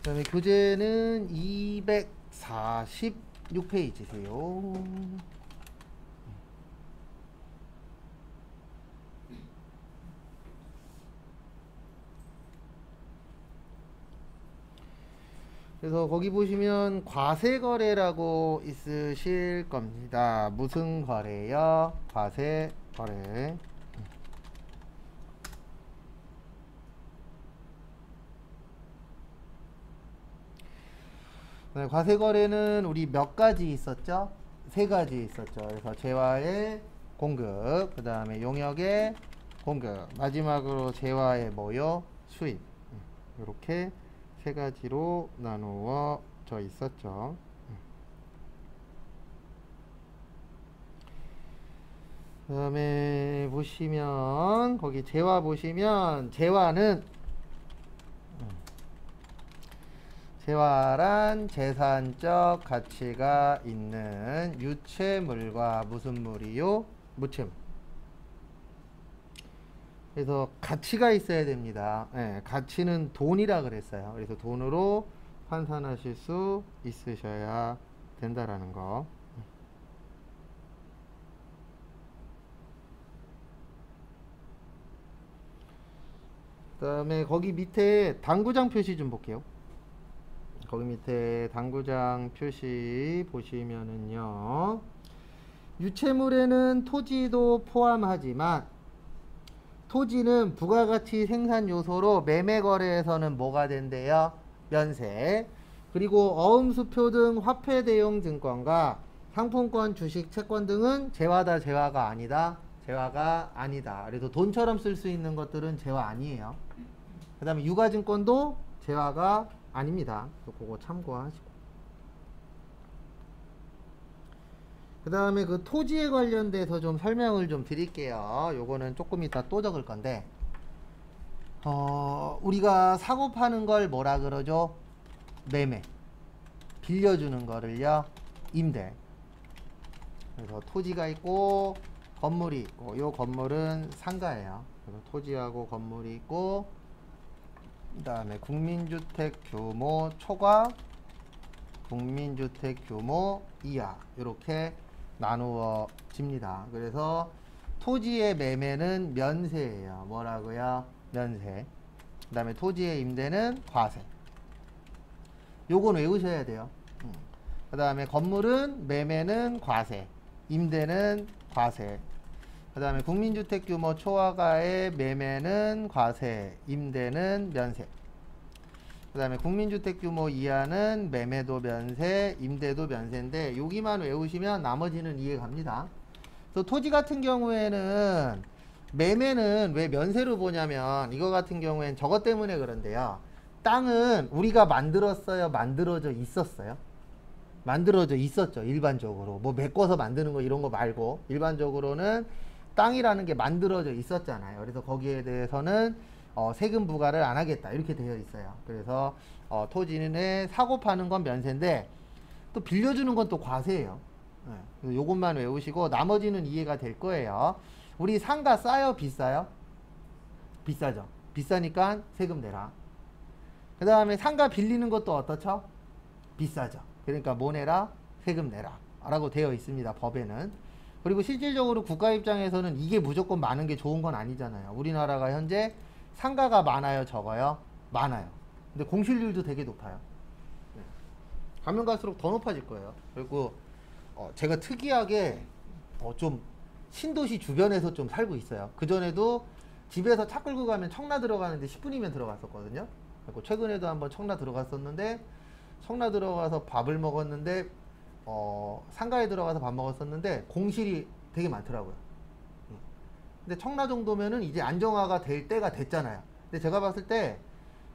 그 다음에 교재는 246페이지세요. 그래서 거기 보시면 과세거래라고 있으실 겁니다. 무슨 거래요? 과세거래. 네, 과세거래는 우리 몇 가지 있었죠? 세 가지 있었죠. 그래서 재화의 공급, 그 다음에 용역의 공급, 마지막으로 재화의 뭐요? 수입. 이렇게 세 가지로 나누어져 있었죠. 그 다음에 보시면 거기 재화 보시면 재화란 재산적 가치가 있는 유체물과 무슨 물이요? 무체물. 그래서 가치가 있어야 됩니다. 네, 가치는 돈이라 그랬어요. 그래서 돈으로 환산하실 수 있으셔야 된다라는 거. 그 다음에 거기 밑에 당구장 표시 좀 볼게요. 거기 밑에 당구장 표시 보시면은요, 유체물에는 토지도 포함하지만 토지는 부가가치 생산 요소로 매매거래에서는 뭐가 된대요? 면세. 그리고 어음수표 등 화폐 대용 증권과 상품권, 주식, 채권 등은 재화다, 재화가 아니다. 재화가 아니다. 그래서 돈처럼 쓸 수 있는 것들은 재화 아니에요. 그 다음에 유가증권도 재화가 아닙니다. 그거 참고하시고. 그 다음에 그 토지에 관련돼서 좀 설명을 좀 드릴게요. 요거는 조금 이따 또 적을 건데, 우리가 사고 파는 걸 뭐라 그러죠? 매매. 빌려주는 거를요, 임대. 그래서 토지가 있고 건물이 있고, 요 건물은 상가예요. 그래서 토지하고 건물이 있고, 그 다음에 국민주택 규모 초과, 국민주택 규모 이하, 이렇게 나누어집니다. 그래서 토지의 매매는 면세예요. 뭐라고요? 면세. 그 다음에 토지의 임대는 과세. 요건 외우셔야 돼요. 그 다음에 건물은 매매는 과세, 임대는 과세. 그 다음에 국민주택 규모 초과가의 매매는 과세, 임대는 면세. 그 다음에 국민주택 규모 이하는 매매도 면세, 임대도 면세인데, 여기만 외우시면 나머지는 이해 갑니다. 그래서 토지 같은 경우에는 매매는 왜 면세로 보냐면, 이거 같은 경우엔 저것 때문에 그런데요. 땅은 우리가 만들었어요? 만들어져 있었어요? 만들어져 있었죠. 일반적으로. 뭐 메꿔서 만드는 거 이런 거 말고, 일반적으로는 땅이라는 게 만들어져 있었잖아요. 그래서 거기에 대해서는 세금 부과를 안 하겠다, 이렇게 되어 있어요. 그래서 토지는 사고 파는 건 면세인데, 또 빌려주는 건 또 과세예요. 네. 요것만 외우시고 나머지는 이해가 될 거예요. 우리 상가 싸요? 비싸요? 비싸죠. 비싸니까 세금 내라. 그 다음에 상가 빌리는 것도 어떻죠? 비싸죠. 그러니까 뭐 내라? 세금 내라 라고 되어 있습니다. 법에는. 그리고 실질적으로 국가 입장에서는 이게 무조건 많은 게 좋은 건 아니잖아요. 우리나라가 현재 상가가 많아요, 적어요? 많아요. 근데 공실률도 되게 높아요. 가면 갈수록 더 높아질 거예요. 그리고 제가 특이하게 좀 신도시 주변에서 좀 살고 있어요. 그전에도 집에서 차 끌고 가면 청라 들어가는데 10분이면 들어갔었거든요. 그리고 최근에도 한번 청라 들어갔었는데, 청라 들어가서 밥을 먹었는데, 상가에 들어가서 밥 먹었었는데 공실이 되게 많더라고요. 근데 청라 정도면은 이제 안정화가 될 때가 됐잖아요. 근데 제가 봤을 때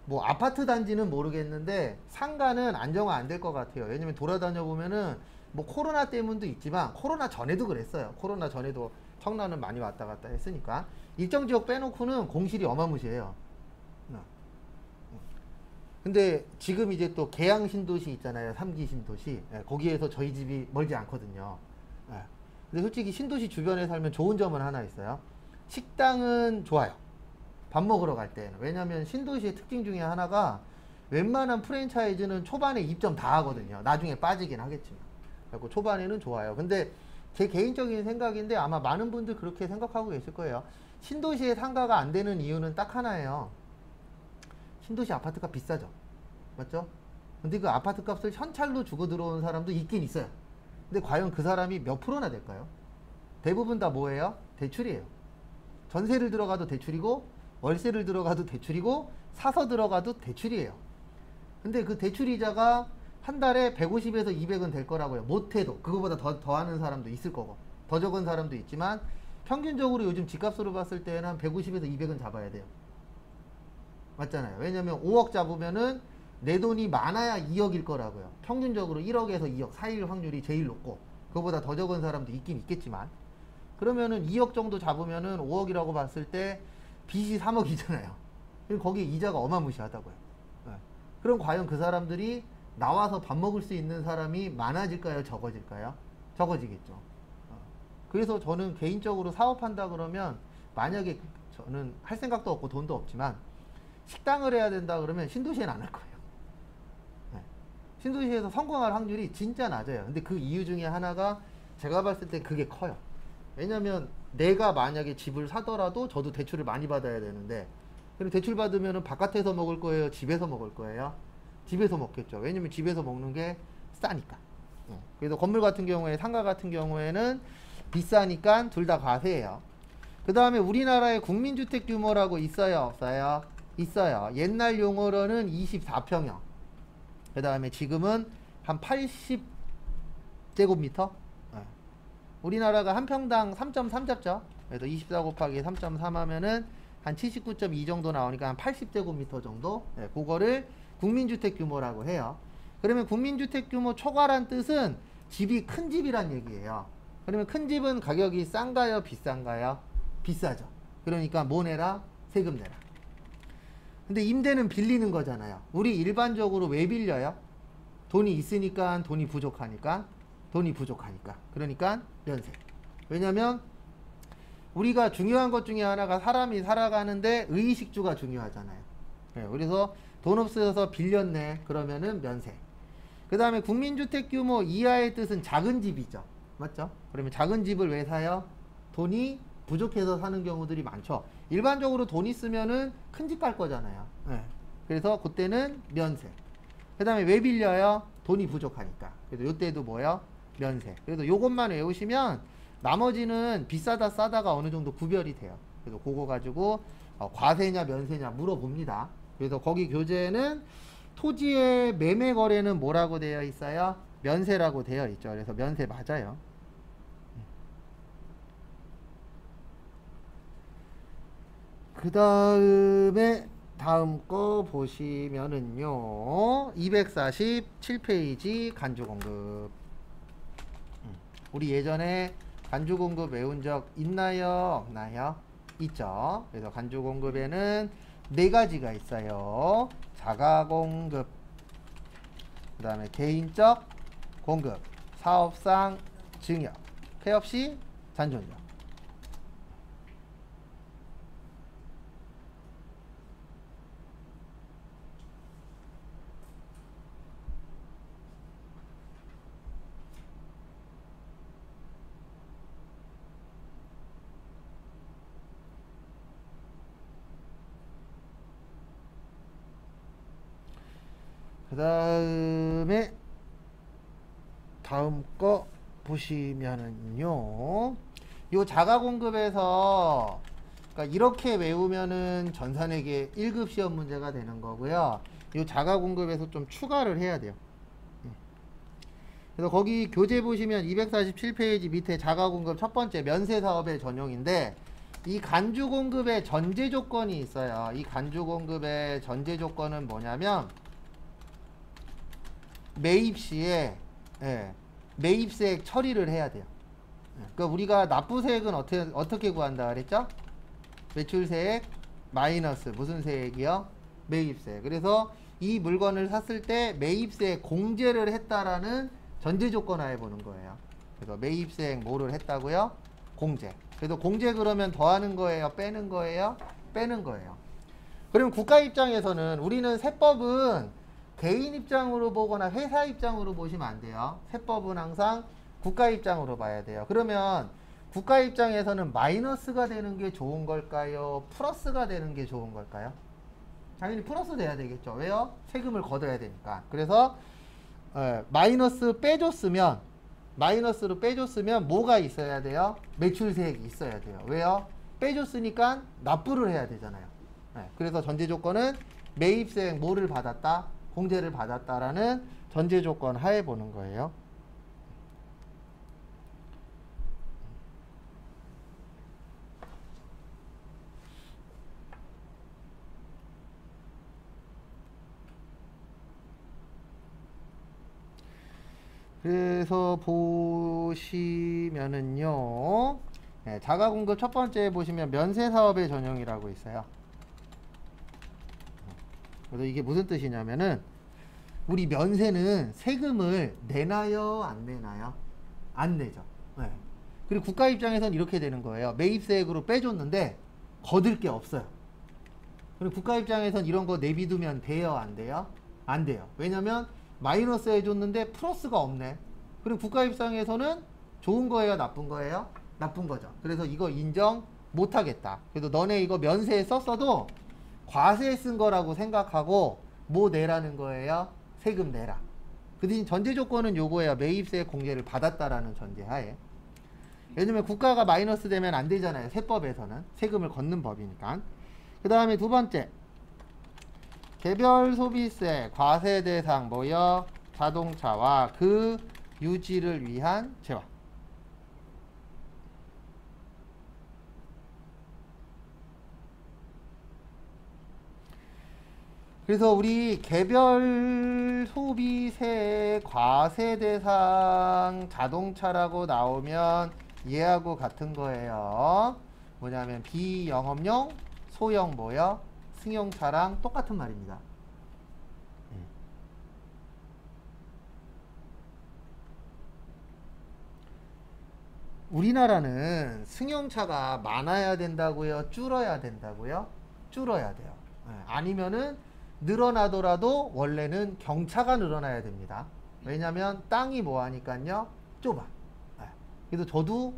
뭐 아파트 단지는 모르겠는데 상가는 안정화 안 될 것 같아요. 왜냐면 돌아다녀 보면은 뭐 코로나 때문도 있지만, 코로나 전에도 그랬어요. 코로나 전에도 청라는 많이 왔다 갔다 했으니까. 일정 지역 빼놓고는 공실이 어마무시해요. 근데 지금 이제 또 계양 신도시 있잖아요. 3기 신도시. 거기에서 저희 집이 멀지 않거든요. 근데 솔직히 신도시 주변에 살면 좋은 점은 하나 있어요. 식당은 좋아요. 밥 먹으러 갈 때는. 왜냐면 신도시의 특징 중에 하나가 웬만한 프랜차이즈는 초반에 입점 다 하거든요. 나중에 빠지긴 하겠지만. 그래서 초반에는 좋아요. 근데 제 개인적인 생각인데 아마 많은 분들 그렇게 생각하고 계실 거예요. 신도시에 상가가 안 되는 이유는 딱 하나예요. 신도시 아파트가 비싸죠. 맞죠? 근데 그 아파트 값을 현찰로 주고 들어온 사람도 있긴 있어요. 근데 과연 그 사람이 몇 프로나 될까요? 대부분 다 뭐예요? 대출이에요. 전세를 들어가도 대출이고 월세를 들어가도 대출이고 사서 들어가도 대출이에요. 근데 그 대출이자가 한 달에 150에서 200은 될 거라고요. 못해도. 그거보다 더 하는 사람도 있을 거고 더 적은 사람도 있지만 평균적으로 요즘 집값으로 봤을 때는 한 150에서 200은 잡아야 돼요. 맞잖아요. 왜냐면 5억 잡으면은 내 돈이 많아야 2억일 거라고요. 평균적으로 1억에서 2억 사이일 확률이 제일 높고 그거보다 더 적은 사람도 있긴 있겠지만 그러면은 2억 정도 잡으면은 5억이라고 봤을 때 빚이 3억이잖아요. 그럼 거기에 이자가 어마무시하다고요. 네. 그럼 과연 그 사람들이 나와서 밥 먹을 수 있는 사람이 많아질까요? 적어질까요? 적어지겠죠. 그래서 저는 개인적으로 사업한다 그러면 만약에 저는 할 생각도 없고 돈도 없지만 식당을 해야 된다 그러면 신도시에는 안 할 거예요. 네. 신도시에서 성공할 확률이 진짜 낮아요. 근데 그 이유 중에 하나가 제가 봤을 때 그게 커요. 왜냐면 내가 만약에 집을 사더라도 저도 대출을 많이 받아야 되는데 그럼 대출 받으면 바깥에서 먹을 거예요? 집에서 먹을 거예요? 집에서 먹겠죠. 왜냐면 집에서 먹는 게 싸니까. 그래서 건물 같은 경우에 상가 같은 경우에는 비싸니까 둘 다 과세예요. 그 다음에 우리나라의 국민주택 규모라고 있어요? 없어요? 있어요. 옛날 용어로는 24평형. 그 다음에 지금은 한 80제곱미터? 우리나라가 한 평당 3.3 잡죠. 그래서 24 곱하기 3.3 하면은 한 79.2 정도 나오니까 한 80제곱미터 정도. 네, 그거를 국민주택 규모라고 해요. 그러면 국민주택 규모 초과란 뜻은 집이 큰 집이란 얘기예요. 그러면 큰 집은 가격이 싼가요? 비싼가요? 비싸죠. 그러니까 뭐 내라? 세금 내라. 근데 임대는 빌리는 거잖아요. 우리 일반적으로 왜 빌려요? 돈이 있으니까, 돈이 부족하니까. 그러니까 면세. 왜냐면 우리가 중요한 것 중에 하나가 사람이 살아가는데 의식주가 중요하잖아요. 네, 그래서 돈 없어서 빌렸네. 그러면은 면세. 그 다음에 국민주택 규모 이하의 뜻은 작은 집이죠. 맞죠? 그러면 작은 집을 왜 사요? 돈이 부족해서 사는 경우들이 많죠. 일반적으로 돈 있으면은 큰 집 갈 거잖아요. 네. 그래서 그때는 면세. 그 다음에 왜 빌려요? 돈이 부족하니까. 그래서 요때도 뭐요? 면세. 그래서 요것만 외우시면 나머지는 비싸다 싸다가 어느 정도 구별이 돼요. 그래서 그거 가지고 과세냐 면세냐 물어봅니다. 그래서 거기 교재는 토지의 매매 거래는 뭐라고 되어 있어요? 면세라고 되어 있죠. 그래서 면세 맞아요. 그 다음에 다음 거 보시면은요 247페이지 간주공급. 우리 예전에 간주공급 외운 적 있나요? 없나요? 있죠. 그래서 간주공급에는 네 가지가 있어요. 자가공급, 그 다음에 개인적 공급, 사업상 증여, 폐업시 잔존적. 그 다음에 다음 거 보시면은요 요 자가공급에서 그러니까 이렇게 외우면은 전산회계 1급 시험 문제가 되는 거고요. 요 자가공급에서 좀 추가를 해야 돼요. 그래서 거기 교재 보시면 247페이지 밑에 자가공급 첫 번째 면세사업의 전용인데 이 간주공급의 전제 조건이 있어요. 이 간주공급의 전제 조건은 뭐냐면 매입 시에 매입세액 처리를 해야 돼요. 그러니까 우리가 납부세액은 어떻게 구한다 그랬죠? 매출세액 마이너스 무슨 세액이요? 매입세. 그래서 이 물건을 샀을 때 매입세액 공제를 했다라는 전제 조건 하에 보는 거예요. 그래서 매입세액 뭐를 했다고요? 공제. 그래서 공제 그러면 더하는 거예요? 빼는 거예요? 빼는 거예요. 그럼 국가 입장에서는 우리는 세법은 개인 입장으로 보거나 회사 입장으로 보시면 안 돼요. 세법은 항상 국가 입장으로 봐야 돼요. 그러면 국가 입장에서는 마이너스가 되는 게 좋은 걸까요? 플러스가 되는 게 좋은 걸까요? 당연히 플러스 돼야 되겠죠. 왜요? 세금을 걷어야 되니까. 그래서 마이너스로 빼줬으면 뭐가 있어야 돼요? 매출세액이 있어야 돼요. 왜요? 빼줬으니까 납부를 해야 되잖아요. 그래서 전제 조건은 매입세액 뭐를 받았다? 공제를 받았다라는 전제 조건 하에 보는 거예요. 그래서 보시면은요, 자가공급 첫 번째 보시면 면세사업의 전형이라고 있어요. 그래서 이게 무슨 뜻이냐면은 우리 면세는 세금을 내나요, 안 내나요? 안 내죠. 네. 그리고 국가 입장에서는 이렇게 되는 거예요. 매입세액으로 빼줬는데 거둘 게 없어요. 그리고 국가 입장에서는 이런 거 내비두면 돼요, 안 돼요? 안 돼요. 왜냐면 마이너스 해줬는데 플러스가 없네. 그리고 국가 입장에서는 좋은 거예요, 나쁜 거예요? 나쁜 거죠. 그래서 이거 인정 못하겠다. 그래서 너네 이거 면세에 썼어도 과세에 쓴 거라고 생각하고 뭐 내라는 거예요? 세금 내라. 그 대신 전제 조건은 요거예요. 매입세 공제를 받았다라는 전제하에. 왜냐면 국가가 마이너스 되면 안 되잖아요. 세법에서는 세금을 걷는 법이니까. 그 다음에 두 번째, 개별 소비세 과세 대상 뭐요? 자동차와 그 유지를 위한 재화. 그래서 우리 개별 소비세 과세 대상 자동차라고 나오면 얘하고 같은 거예요. 뭐냐면 비영업용 소형 뭐요? 승용차랑 똑같은 말입니다. 우리나라는 승용차가 많아야 된다고요? 줄어야 된다고요? 줄어야 돼요. 아니면은 늘어나더라도 원래는 경차가 늘어나야 됩니다. 왜냐면 땅이 뭐하니까요? 좁아. 그래서 저도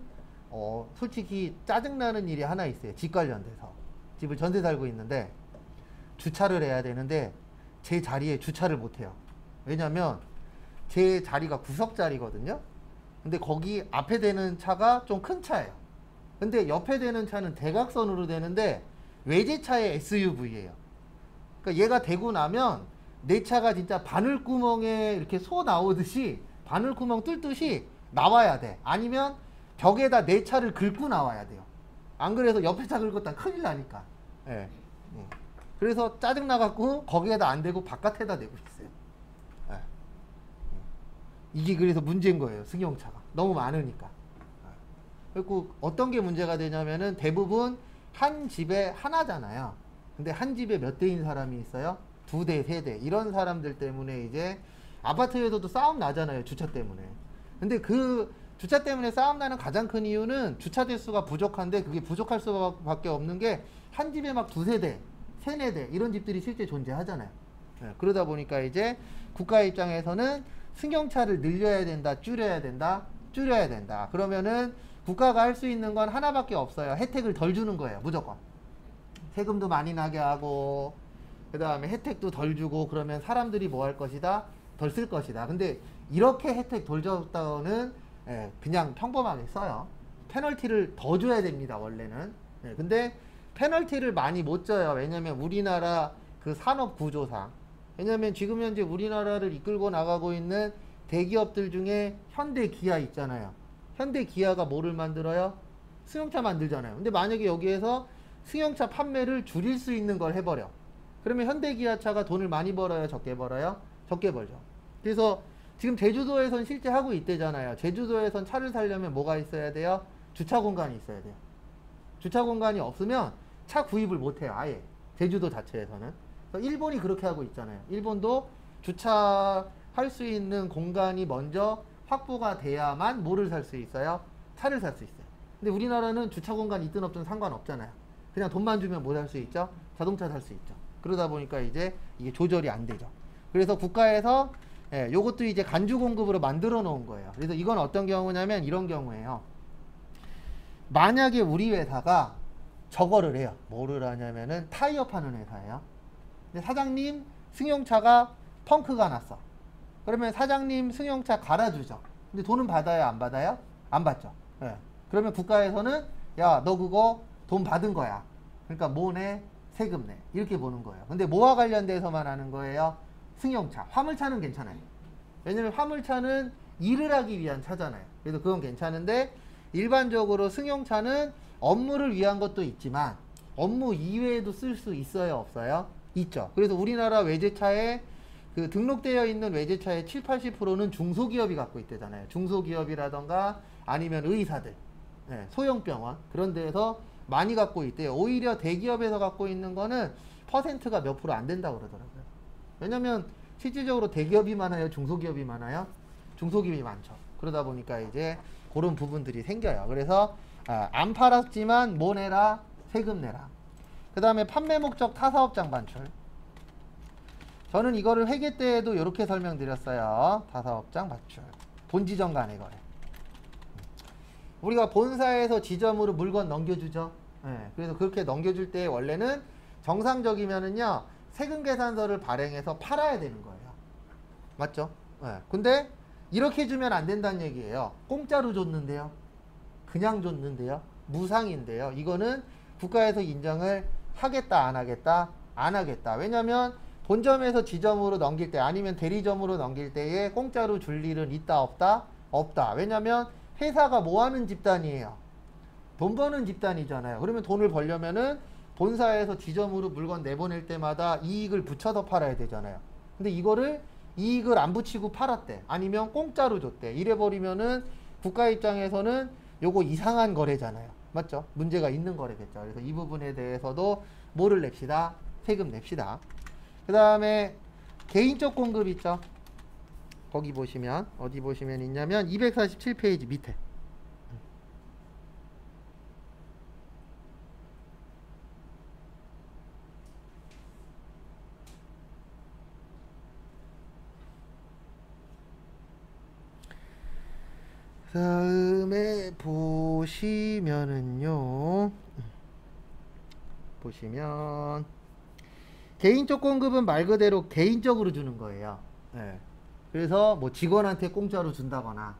솔직히 짜증나는 일이 하나 있어요. 집 관련돼서. 집을 전세 살고 있는데 주차를 해야 되는데 제 자리에 주차를 못해요. 왜냐면 제 자리가 구석자리거든요. 근데 거기 앞에 대는 차가 좀 큰 차예요. 근데 옆에 대는 차는 대각선으로 되는데 외제차의 SUV예요. 그러니까 얘가 되고 나면 내 차가 진짜 바늘구멍에 이렇게 소 나오듯이 바늘구멍 뚫듯이 나와야 돼. 아니면 벽에다 내 차를 긁고 나와야 돼요. 안 그래서 옆에 차 긁었다 큰일 나니까. 예. 그래서 짜증나갖고 거기에다 안 대고 바깥에다 대고 있어요. 예. 이게 그래서 문제인 거예요. 승용차가 너무 많으니까. 그리고 어떤 게 문제가 되냐면은 대부분 한 집에 하나잖아요. 근데 한 집에 몇 대인 사람이 있어요? 2대, 3대. 이런 사람들 때문에 이제 아파트에서도 싸움 나잖아요. 주차 때문에. 근데 그 주차 때문에 싸움 나는 가장 큰 이유는 주차 대수가 부족한데 그게 부족할 수밖에 없는 게 한 집에 막 2-3대, 3-4대 이런 집들이 실제 존재하잖아요. 그러다 보니까 이제 국가 입장에서는 승용차를 늘려야 된다, 줄여야 된다, 줄여야 된다. 그러면은 국가가 할 수 있는 건 하나밖에 없어요. 혜택을 덜 주는 거예요. 무조건. 세금도 많이 나게 하고 그 다음에 혜택도 덜 주고 그러면 사람들이 뭐 할 것이다? 덜 쓸 것이다. 근데 이렇게 혜택 덜 줬다고는 그냥 평범하게 써요. 페널티를 더 줘야 됩니다. 원래는. 근데 페널티를 많이 못 줘요. 왜냐면 우리나라 그 산업 구조상. 왜냐면 지금 현재 우리나라를 이끌고 나가고 있는 대기업들 중에 현대 기아 있잖아요. 현대 기아가 뭐를 만들어요? 승용차 만들잖아요. 근데 만약에 여기에서 승용차 판매를 줄일 수 있는 걸 해버려. 그러면 현대기아차가 돈을 많이 벌어요? 적게 벌어요? 적게 벌죠. 그래서 지금 제주도에선 실제 하고 있대잖아요. 제주도에선 차를 사려면 뭐가 있어야 돼요? 주차 공간이 있어야 돼요. 주차 공간이 없으면 차 구입을 못해요. 아예. 제주도 자체에서는. 일본이 그렇게 하고 있잖아요. 일본도 주차할 수 있는 공간이 먼저 확보가 돼야만 뭐를 살 수 있어요? 차를 살 수 있어요. 근데 우리나라는 주차 공간 있든 없든 상관없잖아요. 그냥 돈만 주면 뭐 살 수 있죠? 자동차 살 수 있죠. 그러다 보니까 이제 이게 조절이 안 되죠. 그래서 국가에서 요것도 이제 간주 공급으로 만들어 놓은 거예요. 그래서 이건 어떤 경우냐면 이런 경우예요. 만약에 우리 회사가 저거를 해요. 뭐를 하냐면은 타이어 파는 회사예요. 근데 사장님 승용차가 펑크가 났어. 그러면 사장님 승용차 갈아주죠. 근데 돈은 받아요, 안 받아요? 안 받죠. 예. 그러면 국가에서는 야, 너 그거 돈 받은 거야. 그러니까 뭐 내? 세금 내. 이렇게 보는 거예요. 근데 뭐와 관련돼서만 하는 거예요? 승용차. 화물차는 괜찮아요. 왜냐면 화물차는 일을 하기 위한 차잖아요. 그래서 그건 괜찮은데 일반적으로 승용차는 업무를 위한 것도 있지만 업무 이외에도 쓸 수 있어요, 없어요? 있죠. 그래서 우리나라 외제차에 그 등록되어 있는 외제차의 7, 80%는 중소기업이 갖고 있대잖아요. 중소기업이라던가 아니면 의사들, 소형병원 그런 데에서 많이 갖고 있대요. 오히려 대기업에서 갖고 있는 거는 퍼센트가 몇 프로 안 된다고 그러더라고요. 왜냐면 실질적으로 대기업이 많아요, 중소기업이 많아요? 중소기업이 많죠. 그러다 보니까 이제 그런 부분들이 생겨요. 그래서 안 팔았지만 뭐 내라? 세금 내라. 그 다음에 판매 목적 타사업장 반출. 저는 이거를 회계 때에도 이렇게 설명드렸어요. 타사업장 반출. 본지점 간의 거래. 우리가 본사에서 지점으로 물건 넘겨주죠. 그래서 그렇게 넘겨줄 때 원래는 정상적이면은요, 세금계산서를 발행해서 팔아야 되는 거예요. 맞죠? 근데 이렇게 주면 안 된다는 얘기예요. 공짜로 줬는데요. 그냥 줬는데요. 무상인데요. 이거는 국가에서 인정을 하겠다, 안 하겠다? 안 하겠다. 왜냐면 본점에서 지점으로 넘길 때 아니면 대리점으로 넘길 때에 공짜로 줄 일은 있다, 없다? 없다. 왜냐면 회사가 뭐 하는 집단이에요? 돈 버는 집단이잖아요. 그러면 돈을 벌려면은 본사에서 지점으로 물건 내보낼 때마다 이익을 붙여서 팔아야 되잖아요. 근데 이거를 이익을 안 붙이고 팔았대. 아니면 공짜로 줬대. 이래버리면은 국가 입장에서는 요거 이상한 거래잖아요. 맞죠? 문제가 있는 거래겠죠. 그래서 이 부분에 대해서도 뭐를 냅시다? 세금 냅시다. 그 다음에 개인적 공급 있죠? 거기 보시면 어디 보시면 있냐면 247페이지 밑에. 다음에 보시면은요, 보시면 개인적 공급은 말 그대로 개인적으로 주는 거예요. 그래서 뭐 직원한테 공짜로 준다거나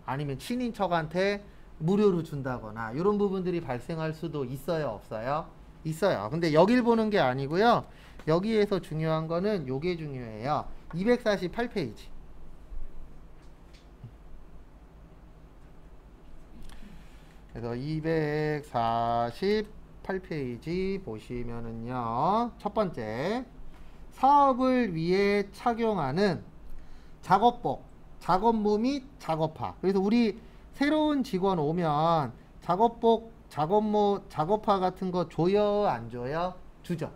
아니면 친인척한테 무료로 준다거나 이런 부분들이 발생할 수도 있어요, 없어요? 있어요. 근데 여길 보는 게 아니고요. 여기에서 중요한 거는 요게 중요해요. 248페이지. 그래서 248페이지 보시면은요, 첫 번째, 사업을 위해 착용하는 작업복, 작업무 및 작업화. 그래서 우리 새로운 직원 오면 작업복, 작업무, 작업화 같은 거 줘요, 안 줘요? 주죠.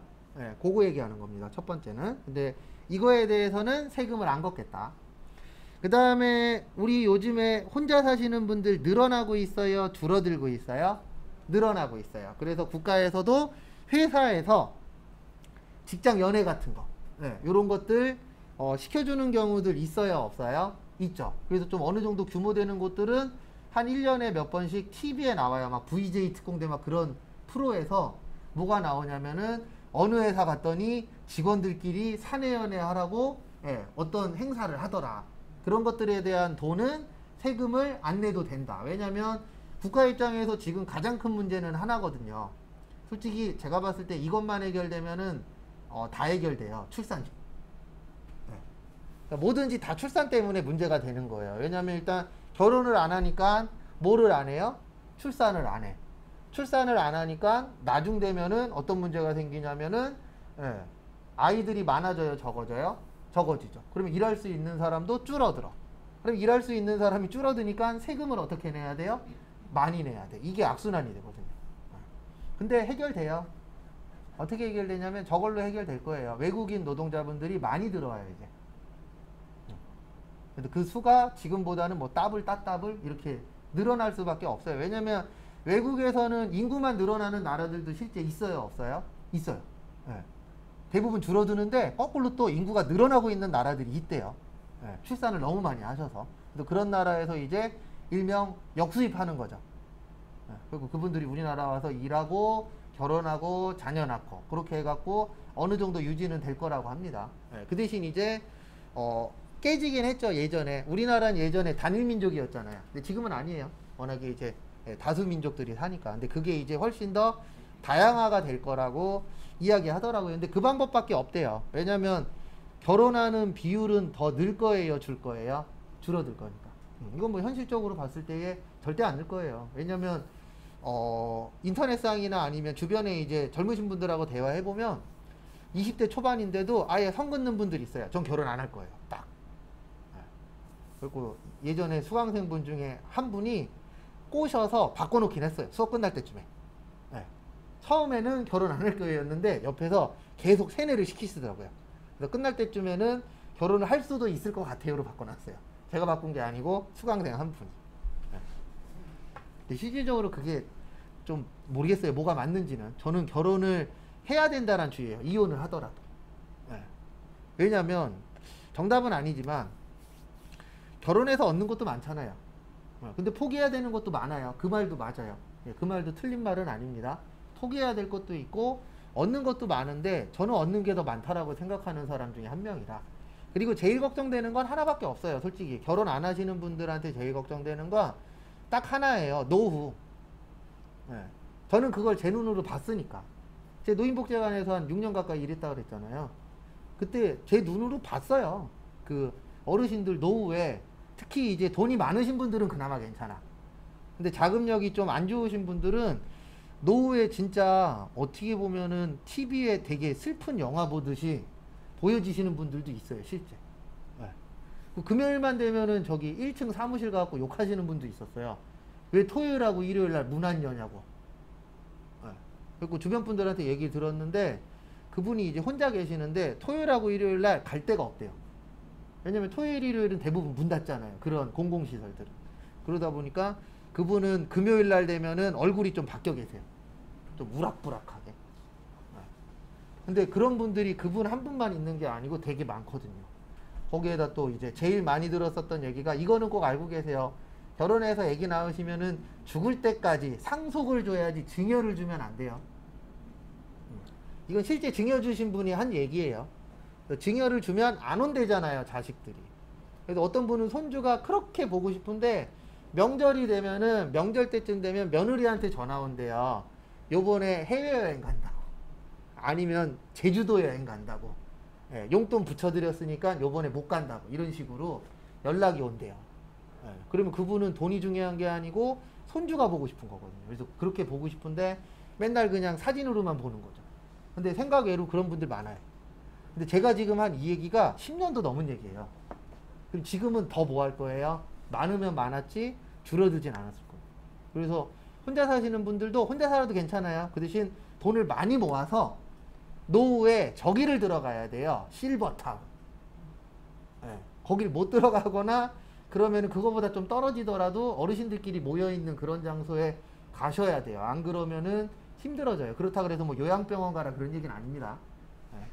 그거 얘기하는 겁니다. 첫 번째는. 근데 이거에 대해서는 세금을 안 걷겠다. 그 다음에 우리 요즘에 혼자 사시는 분들 늘어나고 있어요? 줄어들고 있어요? 늘어나고 있어요. 그래서 국가에서도 회사에서 직장 연회 같은 거, 요런 것들 시켜주는 경우들 있어요, 없어요? 있죠. 그래서 좀 어느 정도 규모 되는 곳들은 한 1년에 몇 번씩 TV에 나와요. 막 VJ 특공대 막 그런 프로에서 뭐가 나오냐면은 어느 회사 갔더니 직원들끼리 사내연애 하라고 어떤 행사를 하더라. 그런 것들에 대한 돈은 세금을 안 내도 된다. 왜냐면 국가 입장에서 지금 가장 큰 문제는 하나거든요. 솔직히 제가 봤을 때 이것만 해결되면은 다 해결돼요. 출산율. 그러니까 뭐든지 다 출산 때문에 문제가 되는 거예요. 왜냐면 일단 결혼을 안 하니까 뭐를 안 해요? 출산을 안 해. 출산을 안 하니까 나중 되면은 어떤 문제가 생기냐면은 아이들이 많아져요, 적어져요? 적어지죠. 그러면 일할 수 있는 사람도 줄어들어. 그럼 일할 수 있는 사람이 줄어드니까 세금을 어떻게 내야 돼요? 많이 내야 돼. 이게 악순환이 되거든요. 근데 해결돼요. 어떻게 해결되냐면 저걸로 해결될 거예요. 외국인 노동자분들이 많이 들어와요, 이제. 근데 그 수가 지금보다는 뭐 따블 이렇게 늘어날 수밖에 없어요. 왜냐면 외국에서는 인구만 늘어나는 나라들도 실제 있어요, 없어요? 있어요. 대부분 줄어드는데 거꾸로 또 인구가 늘어나고 있는 나라들이 있대요. 예, 출산을 너무 많이 하셔서. 그래서 그런 나라에서 이제 일명 역수입하는 거죠. 예, 그리고 그분들이 우리나라 와서 일하고 결혼하고 자녀 낳고 그렇게 해갖고 어느 정도 유지는 될 거라고 합니다. 예, 그 대신 이제 깨지긴 했죠. 예전에 우리나라는 예전에 단일 민족이었잖아요. 근데 지금은 아니에요. 워낙에 이제 다수 민족들이 사니까. 근데 그게 이제 훨씬 더 다양화가 될 거라고 이야기하더라고요. 근데 그 방법밖에 없대요. 왜냐면 결혼하는 비율은 더 늘 거예요, 줄 거예요? 줄어들 거니까. 이건 뭐 현실적으로 봤을 때에 절대 안 늘 거예요. 왜냐면 인터넷상이나 아니면 주변에 이제 젊으신 분들하고 대화해보면 20대 초반인데도 아예 선 긋는 분들이 있어요. 전 결혼 안 할 거예요. 딱. 그리고 예전에 수강생분 중에 한 분이 꼬셔서 바꿔놓긴 했어요. 수업 끝날 때쯤에. 네. 처음에는 결혼 안 할 거였는데 옆에서 계속 세뇌를 시키시더라고요. 그래서 끝날 때쯤에는 결혼을 할 수도 있을 것 같아요로 바꿔놨어요. 제가 바꾼 게 아니고 수강생 한 분이. 네. 근데 실질적으로 그게 좀 모르겠어요. 뭐가 맞는지는. 저는 결혼을 해야 된다는 주의예요. 이혼을 하더라도. 네. 왜냐하면 정답은 아니지만 결혼해서 얻는 것도 많잖아요. 근데 포기해야 되는 것도 많아요. 그 말도 맞아요. 그 말도 틀린 말은 아닙니다. 포기해야 될 것도 있고 얻는 것도 많은데 저는 얻는 게 더 많다라고 생각하는 사람 중에 한 명이다. 그리고 제일 걱정되는 건 하나밖에 없어요. 솔직히 결혼 안 하시는 분들한테 제일 걱정되는 건 딱 하나예요. 노후. 저는 그걸 제 눈으로 봤으니까. 제 노인복지관에서 한 6년 가까이 일했다고 그랬잖아요. 그때 제 눈으로 봤어요. 그 어르신들 노후에 특히 이제 돈이 많으신 분들은 그나마 괜찮아. 근데 자금력이 좀 안 좋으신 분들은 노후에 진짜 어떻게 보면은 TV에 되게 슬픈 영화 보듯이 보여지시는 분들도 있어요, 실제. 네. 금요일만 되면은 저기 1층 사무실 가갖고 욕하시는 분도 있었어요. 왜 토요일하고 일요일날 문 안 여냐고. 네. 그리고 주변 분들한테 얘기 들었는데 그분이 이제 혼자 계시는데 토요일하고 일요일날 갈 데가 없대요. 왜냐면 토요일, 일요일은 대부분 문 닫잖아요. 그런 공공시설들은. 그러다 보니까 그분은 금요일 날 되면은 얼굴이 좀 바뀌어 계세요. 좀 우락부락하게. 근데 그런 분들이 그분 한 분만 있는 게 아니고 되게 많거든요. 거기에다 또 이제 제일 많이 들었었던 얘기가 이거는 꼭 알고 계세요. 결혼해서 애기 낳으시면은 죽을 때까지 상속을 줘야지 증여를 주면 안 돼요. 이건 실제 증여 주신 분이 한 얘기예요. 증여를 주면 안 온대잖아요, 자식들이. 그래서 어떤 분은 손주가 그렇게 보고 싶은데 명절이 되면은 명절 때쯤 되면 며느리한테 전화 온대요. 요번에 해외여행 간다고. 아니면 제주도 여행 간다고. 예, 용돈 붙여드렸으니까 요번에 못 간다고. 이런 식으로 연락이 온대요. 예, 그러면 그분은 돈이 중요한 게 아니고 손주가 보고 싶은 거거든요. 그래서 그렇게 보고 싶은데 맨날 그냥 사진으로만 보는 거죠. 근데 생각 외로 그런 분들 많아요. 근데 제가 지금 한 이 얘기가 10년도 넘은 얘기예요. 그럼 지금은 더 뭐 할 거예요? 많으면 많았지 줄어들진 않았을 거예요. 그래서 혼자 사시는 분들도 혼자 살아도 괜찮아요. 그 대신 돈을 많이 모아서 노후에 저기를 들어가야 돼요. 실버타운. 네. 거길 못 들어가거나 그러면 그거보다 좀 떨어지더라도 어르신들끼리 모여있는 그런 장소에 가셔야 돼요. 안 그러면은 힘들어져요. 그렇다 그래서 뭐 요양병원 가라 그런 얘기는 아닙니다. 네.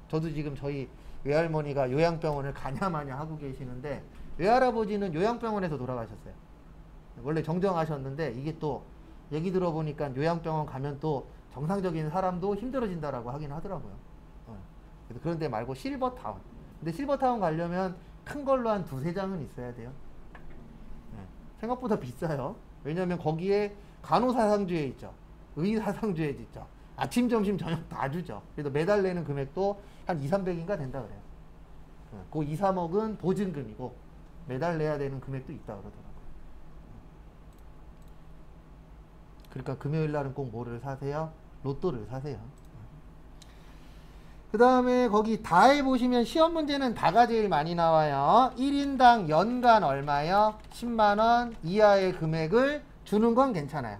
저도 지금 저희 외할머니가 요양병원을 가냐마냐 하고 계시는데 외할아버지는 요양병원에서 돌아가셨어요. 원래 정정하셨는데 이게 또 얘기 들어보니까 요양병원 가면 또 정상적인 사람도 힘들어진다라고 하긴 하더라고요. 그래서 그런 데 말고 실버타운. 근데 실버타운 가려면 큰 걸로 한 2-3장은 있어야 돼요. 생각보다 비싸요. 왜냐면 거기에 간호사상주에 있죠. 의사상주에 있죠. 아침, 점심, 저녁 다 주죠. 그래서 매달 내는 금액도 한 200~300인가 된다 그래요. 그 2~3억은 보증금이고 매달 내야 되는 금액도 있다 그러더라고요. 그러니까 금요일 날은 꼭 뭐를 사세요? 로또를 사세요. 그 다음에 거기 다에 보시면 시험 문제는 다가 제일 많이 나와요. 1인당 연간 얼마요? 10만원 이하의 금액을 주는 건 괜찮아요.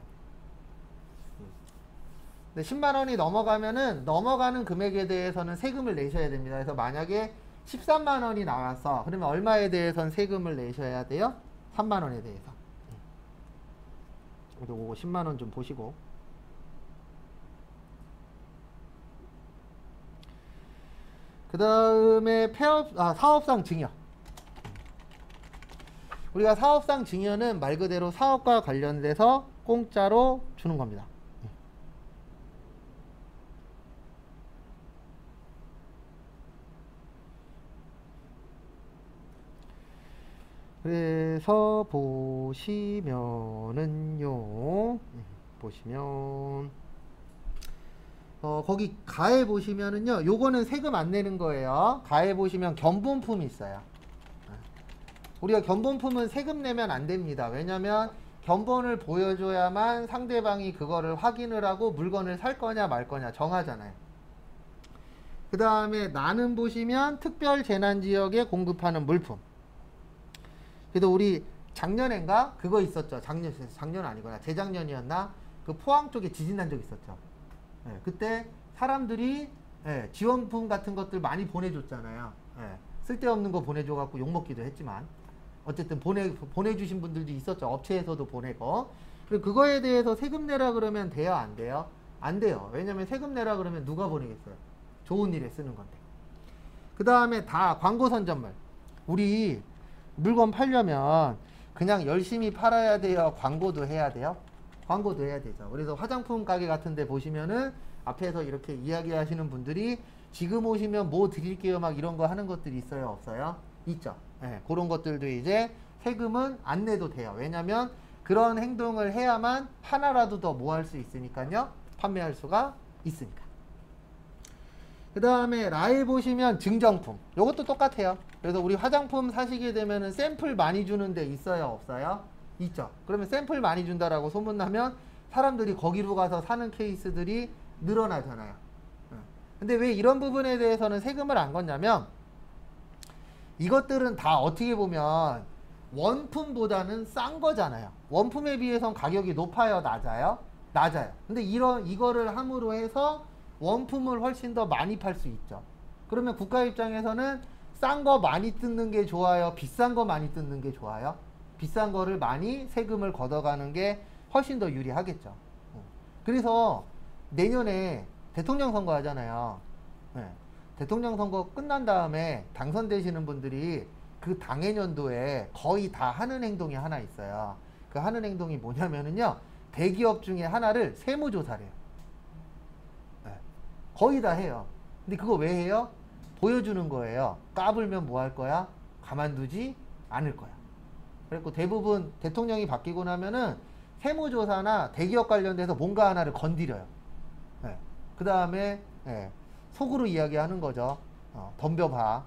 근데 10만원이 넘어가면은 넘어가는 금액에 대해서는 세금을 내셔야 됩니다. 그래서 만약에 13만원이 나와서 그러면 얼마에 대해서는 세금을 내셔야 돼요? 3만원에 대해서. 그래서 그거 10만원 좀 보시고. 그 다음에 사업상 증여. 우리가 사업상 증여는 말 그대로 사업과 관련돼서 공짜로 주는 겁니다. 그래서 보시면은요, 보시면 거기 가에 보시면은요, 요거는 세금 안 내는 거예요. 가에 보시면 견본품이 있어요. 우리가 견본품은 세금 내면 안 됩니다. 왜냐면 견본을 보여줘야만 상대방이 그거를 확인을 하고 물건을 살 거냐 말 거냐 정하잖아요. 그 다음에 나는 보시면 특별 재난 지역에 공급하는 물품. 그래도 우리 작년엔가 그거 있었죠. 작년 아니구나. 재작년이었나? 그 포항 쪽에 지진 난 적 있었죠. 네, 그때 사람들이 지원품 같은 것들 많이 보내줬잖아요. 쓸데없는 거 보내줘갖고 욕먹기도 했지만 어쨌든 보내주신 분들도 있었죠. 업체에서도 보내고. 그리고 그거에 대해서 세금 내라 그러면 돼요? 안 돼요? 안 돼요. 왜냐면 세금 내라 그러면 누가 보내겠어요? 좋은 일에 쓰는 건데. 그 다음에 다 광고 선전물. 우리 물건 팔려면 그냥 열심히 팔아야 돼요? 광고도 해야 돼요? 광고도 해야 되죠. 그래서 화장품 가게 같은 데 보시면은 앞에서 이렇게 이야기하시는 분들이 지금 오시면 뭐 드릴게요 막 이런 거 하는 것들이 있어요? 없어요? 있죠. 그런 것들도 이제 세금은 안 내도 돼요. 왜냐면 그런 행동을 해야만 하나라도 더 뭐 할 수 있으니까요. 판매할 수가 있으니까. 그 다음에 라에 보시면 증정품. 요것도 똑같아요. 그래서 우리 화장품 사시게 되면은 샘플 많이 주는 데 있어요? 없어요? 있죠. 그러면 샘플 많이 준다라고 소문나면 사람들이 거기로 가서 사는 케이스들이 늘어나잖아요. 근데 왜 이런 부분에 대해서는 세금을 안 걷냐면 이것들은 다 어떻게 보면 원품보다는 싼 거잖아요. 원품에 비해선 가격이 높아요? 낮아요? 낮아요. 근데 이거를 함으로 해서 원품을 훨씬 더 많이 팔 수 있죠. 그러면 국가 입장에서는 싼 거 많이 뜯는 게 좋아요? 비싼 거 많이 뜯는 게 좋아요? 비싼 거를 많이 세금을 걷어가는 게 훨씬 더 유리하겠죠. 그래서 내년에 대통령 선거 하잖아요. 대통령 선거 끝난 다음에 당선되시는 분들이 그 당해년도에 거의 다 하는 행동이 하나 있어요. 그 하는 행동이 뭐냐면은요, 대기업 중에 하나를 세무조사를 해요. 거의 다 해요. 근데 그거 왜 해요? 보여주는 거예요. 까불면 뭐 할 거야? 가만두지 않을 거야. 그리고 대부분 대통령이 바뀌고 나면은 세무조사나 대기업 관련돼서 뭔가 하나를 건드려요. 그 다음에 속으로 이야기하는 거죠. 덤벼봐.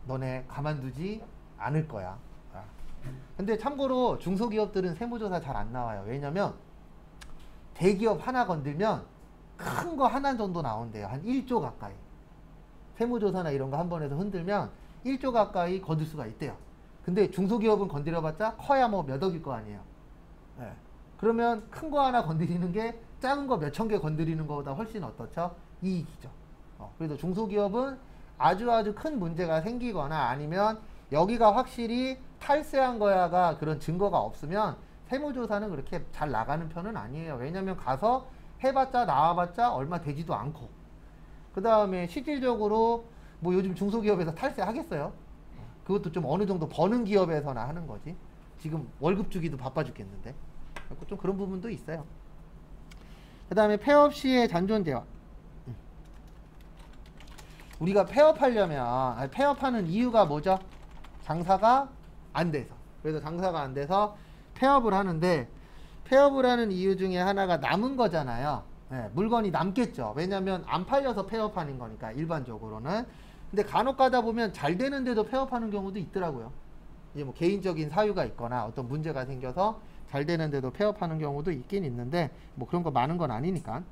너네 가만두지 않을 거야. 근데 참고로 중소기업들은 세무조사 잘 안 나와요. 왜냐면 대기업 하나 건들면 큰 거 하나 정도 나온대요. 한 1조 가까이. 세무조사나 이런 거 한 번 해서 흔들면 1조 가까이 거둘 수가 있대요. 근데 중소기업은 건드려봤자 커야 뭐 몇 억일 거 아니에요. 그러면 큰 거 하나 건드리는 게 작은 거 몇천 개 건드리는 것보다 훨씬 어떻죠? 이익이죠. 그래서 중소기업은 아주 큰 문제가 생기거나 아니면 여기가 확실히 탈세한 거야가 그런 증거가 없으면 세무조사는 그렇게 잘 나가는 편은 아니에요. 왜냐면 가서 해봤자 나와봤자 얼마 되지도 않고, 그 다음에 실질적으로 뭐 요즘 중소기업에서 탈세 하겠어요? 그것도 좀 어느 정도 버는 기업에서나 하는 거지. 지금 월급 주기도 바빠 죽겠는데. 좀 그런 부분도 있어요. 그 다음에 폐업 시의 잔존재화. 우리가 폐업하려면, 폐업하는 이유가 뭐죠? 장사가 안 돼서. 그래서 장사가 안 돼서 폐업을 하는데, 폐업을 하는 이유 중에 하나가 남은 거잖아요. 물건이 남겠죠. 왜냐면 안 팔려서 폐업하는 거니까, 일반적으로는. 근데 간혹 가다 보면 잘 되는데도 폐업하는 경우도 있더라고요. 이제 뭐 개인적인 사유가 있거나 어떤 문제가 생겨서 잘 되는데도 폐업하는 경우도 있긴 있는데, 뭐 그런 거 많은 건 아니니까.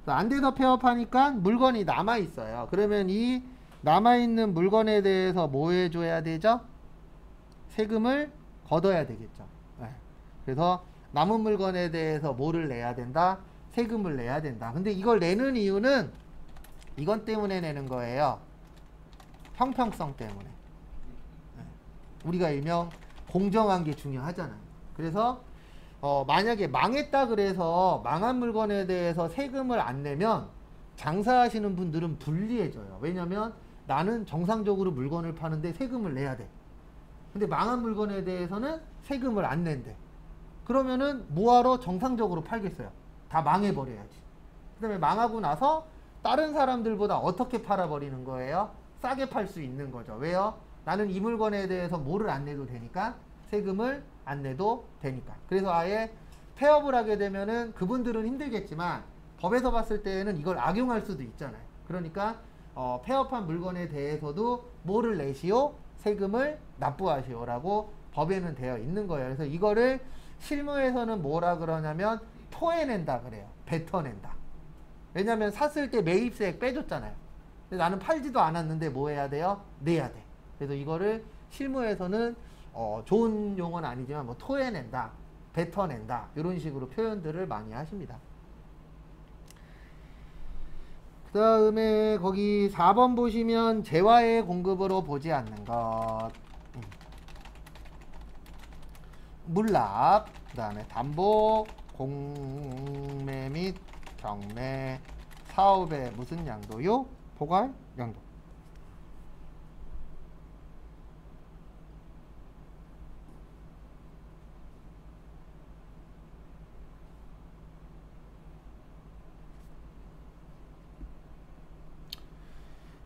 안 돼서 폐업하니까 물건이 남아 있어요. 그러면 이 남아 있는 물건에 대해서 뭐 해줘야 되죠? 세금을 걷어야 되겠죠. 그래서 남은 물건에 대해서 뭐를 내야 된다? 세금을 내야 된다. 근데 이걸 내는 이유는 이것 때문에 내는 거예요. 형평성 때문에. 우리가 일명 공정한 게 중요하잖아요. 그래서 만약에 망했다 그래서 망한 물건에 대해서 세금을 안 내면 장사하시는 분들은 불리해져요. 왜냐면 나는 정상적으로 물건을 파는데 세금을 내야 돼. 근데 망한 물건에 대해서는 세금을 안 낸대. 그러면은 뭐하러 정상적으로 팔겠어요? 다 망해버려야지. 그 다음에 망하고 나서 다른 사람들보다 어떻게 팔아버리는 거예요? 싸게 팔 수 있는 거죠. 왜요? 나는 이 물건에 대해서 뭐를 안 내도 되니까, 세금을 안 내도 되니까. 그래서 아예 폐업을 하게 되면은 그분들은 힘들겠지만 법에서 봤을 때는 이걸 악용할 수도 있잖아요. 그러니까 폐업한 물건에 대해서도 뭐를 내시오? 세금을 납부하시오라고 법에는 되어 있는 거예요. 그래서 이거를 실무에서는 뭐라 그러냐면 토해낸다 그래요. 뱉어낸다. 왜냐면 샀을 때 매입세액 빼줬잖아요. 근데 나는 팔지도 않았는데 뭐 해야 돼요? 내야 돼. 그래서 이거를 실무에서는 좋은 용어는 아니지만 뭐 토해낸다, 뱉어낸다 이런 식으로 표현들을 많이 하십니다. 그 다음에 거기 4번 보시면 재화의 공급으로 보지 않는 것, 물납, 그 다음에 담보, 공매 및 경매, 사업의 무슨 양도요? 포괄 양도.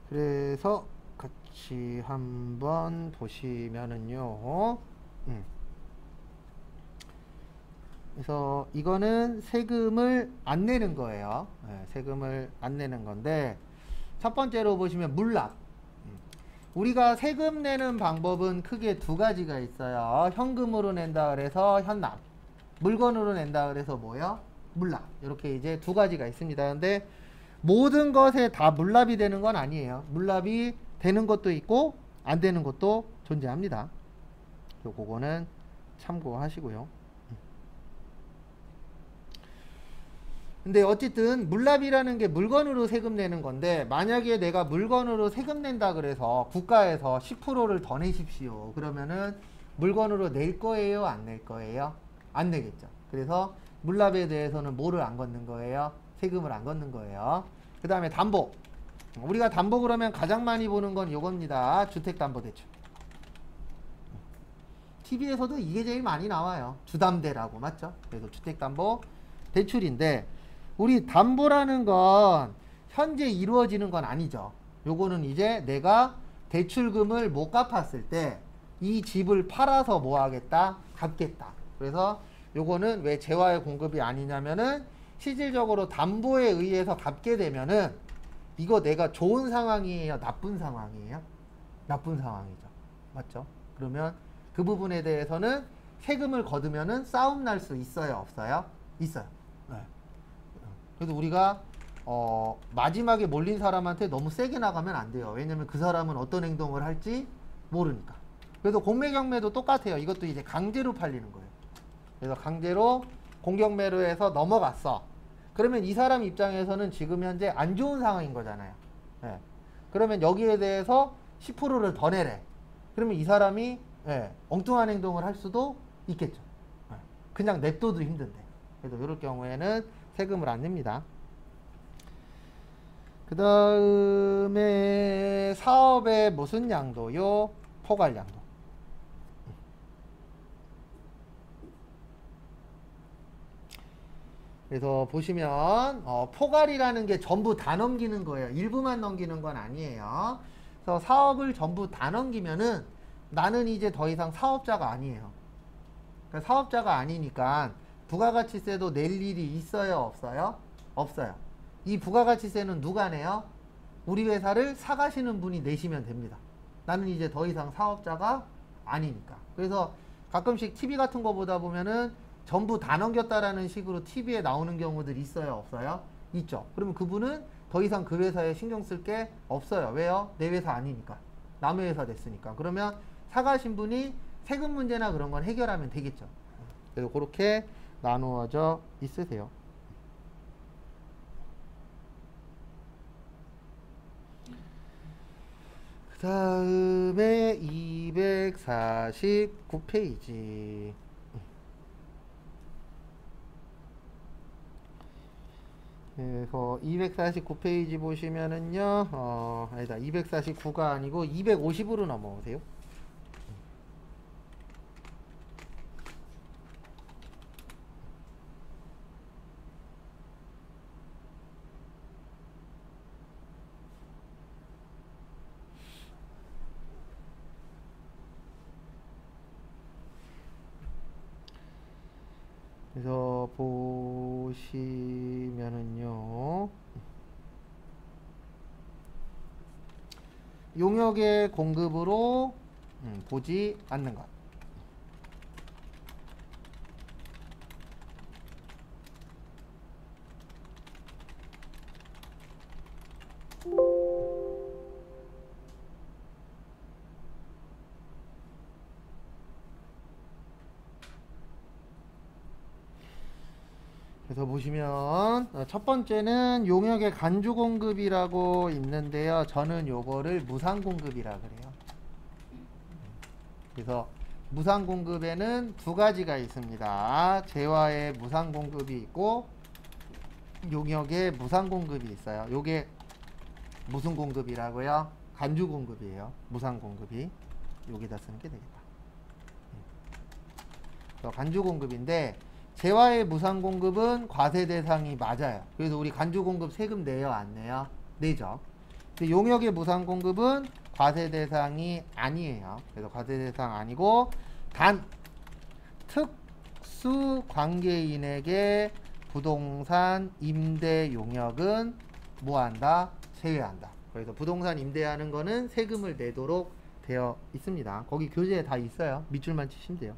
그래서 같이 한번 보시면은요. 그래서 이거는 세금을 안 내는 거예요. 네, 세금을 안 내는 건데, 첫 번째로 보시면 물납. 우리가 세금 내는 방법은 크게 두 가지가 있어요. 현금으로 낸다 그래서 현납, 물건으로 낸다 그래서 뭐요? 물납. 이렇게 이제 두 가지가 있습니다. 근데 모든 것에 다 물납이 되는 건 아니에요. 물납이 되는 것도 있고 안 되는 것도 존재합니다. 그거는 참고하시고요. 근데 어쨌든 물납이라는 게 물건으로 세금 내는 건데, 만약에 내가 물건으로 세금 낸다 그래서 국가에서 10%를 더 내십시오. 그러면은 물건으로 낼 거예요? 안 낼 거예요? 안 내겠죠. 그래서 물납에 대해서는 뭐를 안 걷는 거예요? 세금을 안 걷는 거예요. 그 다음에 담보. 우리가 담보 그러면 가장 많이 보는 건 이겁니다. 주택담보대출. TV에서도 이게 제일 많이 나와요. 주담대라고, 맞죠? 그래서 주택담보대출인데, 우리 담보라는 건 현재 이루어지는 건 아니죠. 요거는 이제 내가 대출금을 못 갚았을 때 이 집을 팔아서 뭐 하겠다? 갚겠다. 그래서 요거는 왜 재화의 공급이 아니냐면은, 실질적으로 담보에 의해서 갚게 되면은 이거 내가 좋은 상황이에요? 나쁜 상황이에요? 나쁜 상황이죠. 맞죠? 그러면 그 부분에 대해서는 세금을 거두면은 싸움 날 수 있어요? 없어요? 있어요. 네. 그래서 우리가 마지막에 몰린 사람한테 너무 세게 나가면 안 돼요. 왜냐면 그 사람은 어떤 행동을 할지 모르니까. 그래서 공매 경매도 똑같아요. 이것도 이제 강제로 팔리는 거예요. 그래서 강제로 공경매로 해서 넘어갔어. 그러면 이 사람 입장에서는 지금 현재 안 좋은 상황인 거잖아요. 예. 그러면 여기에 대해서 10%를 더 내래. 그러면 이 사람이 엉뚱한 행동을 할 수도 있겠죠. 예. 그냥 냅둬도 힘든데. 그래서 이럴 경우에는 세금을 안 냅니다. 그 다음에 사업의 무슨 양도요? 포괄 양도. 그래서 보시면 포괄이라는 게 전부 다 넘기는 거예요. 일부만 넘기는 건 아니에요. 그래서 사업을 전부 다 넘기면은 나는 이제 더 이상 사업자가 아니에요. 그러니까 사업자가 아니니까 부가가치세도 낼 일이 있어요? 없어요? 없어요. 이 부가가치세는 누가 내요? 우리 회사를 사가시는 분이 내시면 됩니다. 나는 이제 더 이상 사업자가 아니니까. 그래서 가끔씩 TV 같은 거 보다 보면은 전부 다 넘겼다라는 식으로 TV에 나오는 경우들이 있어요? 없어요? 있죠. 그러면 그분은 더 이상 그 회사에 신경 쓸 게 없어요. 왜요? 내 회사 아니니까. 남의 회사 됐으니까. 그러면 사가신 분이 세금 문제나 그런 건 해결하면 되겠죠. 그래서 그렇게 나누어져 있으세요. 그 다음에 249페이지. 그래서 249페이지 보시면은요, 아니다, 249가 아니고 250으로 넘어오세요. 그래서 보시면은요, 용역의 공급으로 보지 않는 것. 그래서 보시면 첫 번째는 용역의 간주 공급이라고 있는데요. 저는 요거를 무상 공급이라 그래요. 그래서 무상 공급에는 두 가지가 있습니다. 재화의 무상 공급이 있고 용역의 무상 공급이 있어요. 요게 무슨 공급이라고요? 간주 공급이에요. 무상 공급이. 여기다 쓰는 게 되겠다. 간주 공급인데 재화의 무상 공급은 과세 대상이 맞아요. 그래서 우리 간주 공급 세금 내요, 안 내요? 내죠. 근데 용역의 무상 공급은 과세 대상이 아니에요. 그래서 과세 대상 아니고 단 특수 관계인에게 부동산 임대 용역은 뭐한다? 제외한다. 그래서 부동산 임대하는 거는 세금을 내도록 되어 있습니다. 거기 교재에 다 있어요. 밑줄만 치시면 돼요.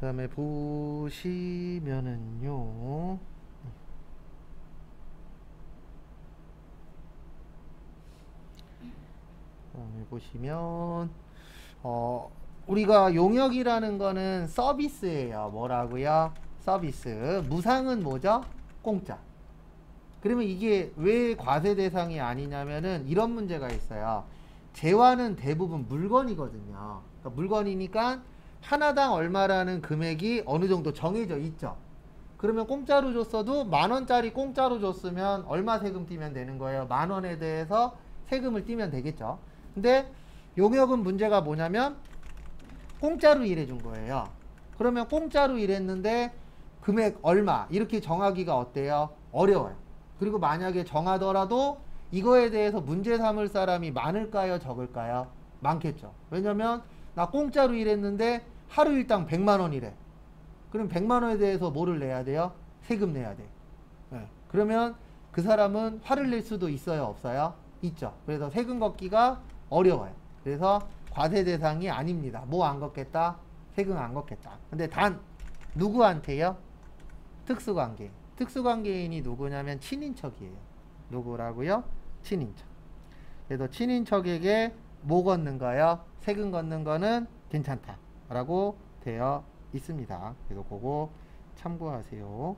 그 다음에 보시면은요, 그다음에 보시면 우리가 용역이라는 거는 서비스예요. 뭐라고요? 서비스. 무상은 뭐죠? 공짜. 그러면 이게 왜 과세 대상이 아니냐면은 이런 문제가 있어요. 재화는 대부분 물건이거든요. 그러니까 물건이니까 하나당 얼마라는 금액이 어느 정도 정해져 있죠. 그러면 공짜로 줬어도 10,000원짜리 공짜로 줬으면 얼마 세금 떼면 되는 거예요? 10,000원에 대해서 세금을 떼면 되겠죠. 근데 용역은 문제가 뭐냐면 공짜로 일해준 거예요. 그러면 공짜로 일했는데 금액 얼마 이렇게 정하기가 어때요? 어려워요. 그리고 만약에 정하더라도 이거에 대해서 문제 삼을 사람이 많을까요? 적을까요? 많겠죠. 왜냐면 나 공짜로 일했는데 하루 일당 100만원이래. 그럼 100만원에 대해서 뭐를 내야 돼요? 세금 내야 돼. 네. 그러면 그 사람은 화를 낼 수도 있어요? 없어요? 있죠. 그래서 세금 걷기가 어려워요. 그래서 과세 대상이 아닙니다. 뭐 안 걷겠다? 세금 안 걷겠다. 근데 단 누구한테요? 특수관계인. 특수관계인이 누구냐면 친인척이에요. 누구라고요? 친인척. 그래서 친인척에게 뭐 걷는 거요? 세금 걷는 거는 괜찮다 라고 되어 있습니다. 그래서 그거 참고하세요.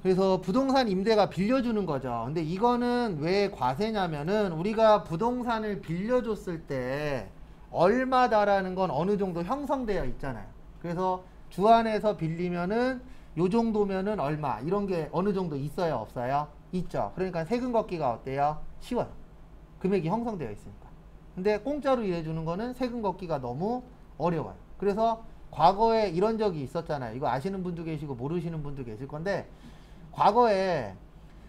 그래서 부동산 임대가 빌려주는 거죠. 근데 이거는 왜 과세냐면은 우리가 부동산을 빌려줬을 때 얼마다라는 건 어느 정도 형성되어 있잖아요. 그래서 주안에서 빌리면은 요 정도면은 얼마 이런 게 어느 정도 있어요, 없어요? 있죠. 그러니까 세금 걷기가 어때요? 쉬워요. 금액이 형성되어 있으니까. 근데 공짜로 일해주는 거는 세금 걷기가 너무 어려워요. 그래서 과거에 이런 적이 있었잖아요. 이거 아시는 분도 계시고 모르시는 분도 계실 건데 과거에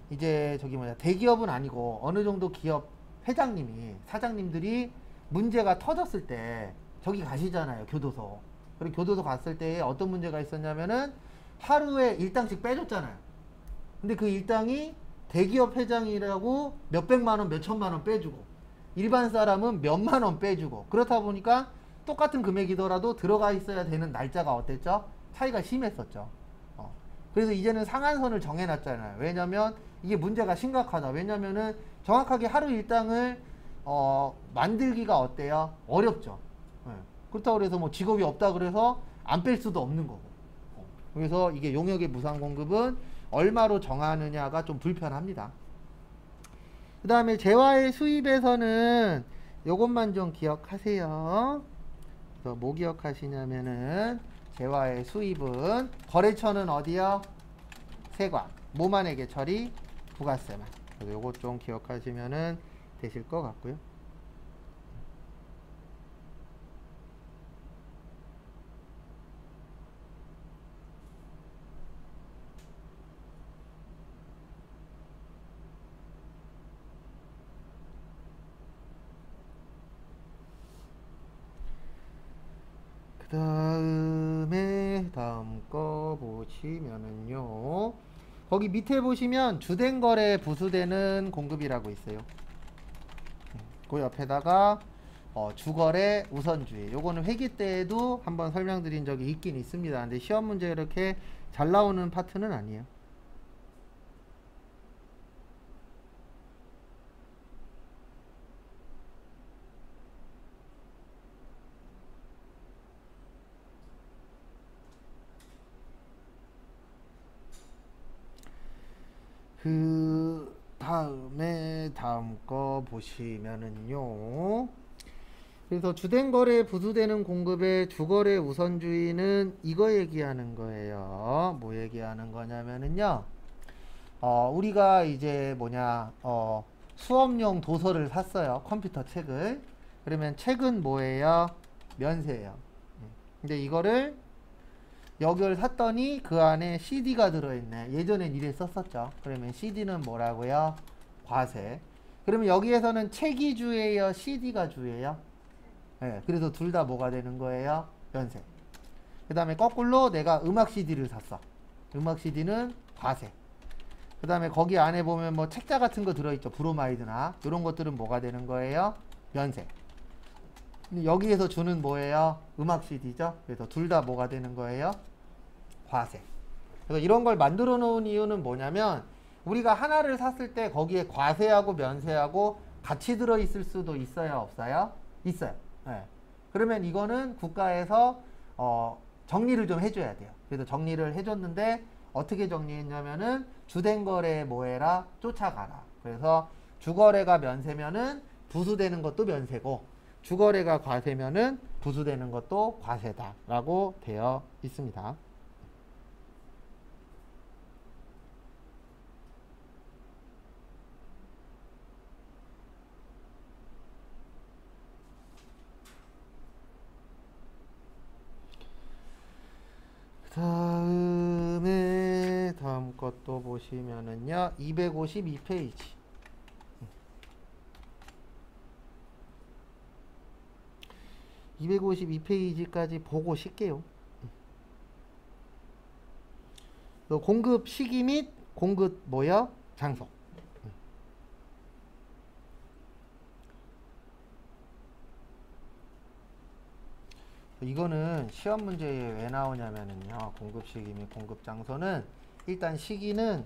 이제 대기업은 아니고 어느 정도 기업 회장님이 사장님들이 문제가 터졌을 때 저기 가시잖아요. 교도소. 그리고 교도소 갔을 때 어떤 문제가 있었냐면은 하루에 일당씩 빼줬잖아요. 근데 그 일당이 대기업 회장이라고 몇백만원 몇천만원 빼주고 일반 사람은 몇만 원 빼주고, 그렇다 보니까 똑같은 금액이더라도 들어가 있어야 되는 날짜가 어땠죠? 차이가 심했었죠. 그래서 이제는 상한선을 정해놨잖아요. 왜냐면 이게 문제가 심각하다. 왜냐면은 정확하게 하루 일당을 만들기가 어때요? 어렵죠. 예. 그렇다고 그래서 뭐 직업이 없다 그래서 안 뺄 수도 없는 거고. 그래서 이게 용역의 무상 공급은 얼마로 정하느냐가 좀 불편합니다. 그 다음에 재화의 수입에서는 요것만 좀 기억하세요. 그래서 뭐 기억하시냐면은 재화의 수입은 거래처는 어디요? 세관. 뭐만에게 처리? 부가세만. 그래서 요것 좀 기억하시면은 되실 것 같고요. 그 다음에 다음 거 보시면은요, 거기 밑에 보시면 주된 거래 부수되는 공급이라고 있어요. 그 옆에다가 주거래 우선주의, 요거는 회기 때에도 한번 설명드린 적이 있긴 있습니다. 근데 시험 문제 이렇게 잘 나오는 파트는 아니에요. 그 다음에 다음 거 보시면은요, 그래서 주된 거래 부수되는 공급의 주거래 우선주의는 이거 얘기하는 거예요. 뭐 얘기하는 거냐면은요, 우리가 이제 수업용 도서를 샀어요. 컴퓨터 책을. 그러면 책은 뭐예요? 면세예요. 근데 이거를 여기를 샀더니 그 안에 CD가 들어있네. 예전엔 이랬었었죠. 그러면 CD는 뭐라고요? 과세. 그러면 여기에서는 책이 주예요? CD가 주예요? 네, 그래서 둘 다 뭐가 되는 거예요? 면세. 그 다음에 거꾸로 내가 음악 CD를 샀어. 음악 CD는 과세. 그 다음에 거기 안에 보면 뭐 책자 같은 거 들어있죠. 브로마이드나 이런 것들은 뭐가 되는 거예요? 면세. 여기에서 주는 뭐예요? 음악 CD죠. 그래서 둘 다 뭐가 되는 거예요? 과세. 그래서 이런 걸 만들어 놓은 이유는 뭐냐면, 우리가 하나를 샀을 때 거기에 과세하고 면세하고 같이 들어 있을 수도 있어요, 없어요? 있어요. 네. 그러면 이거는 국가에서 정리를 좀 해줘야 돼요. 그래서 정리를 해줬는데 어떻게 정리했냐면은 주된 거래에 뭐해라? 쫓아가라. 그래서 주거래가 면세면은 부수되는 것도 면세고, 주거래가 과세면은 부수되는 것도 과세다라고 되어 있습니다. 다음에 다음 것도 보시면은요, 252페이지. 252페이지까지 보고 쉴게요. 공급 시기 및 공급 뭐요? 장소. 이거는 시험 문제에 왜 나오냐면은요, 공급 시기 및 공급 장소는, 일단 시기는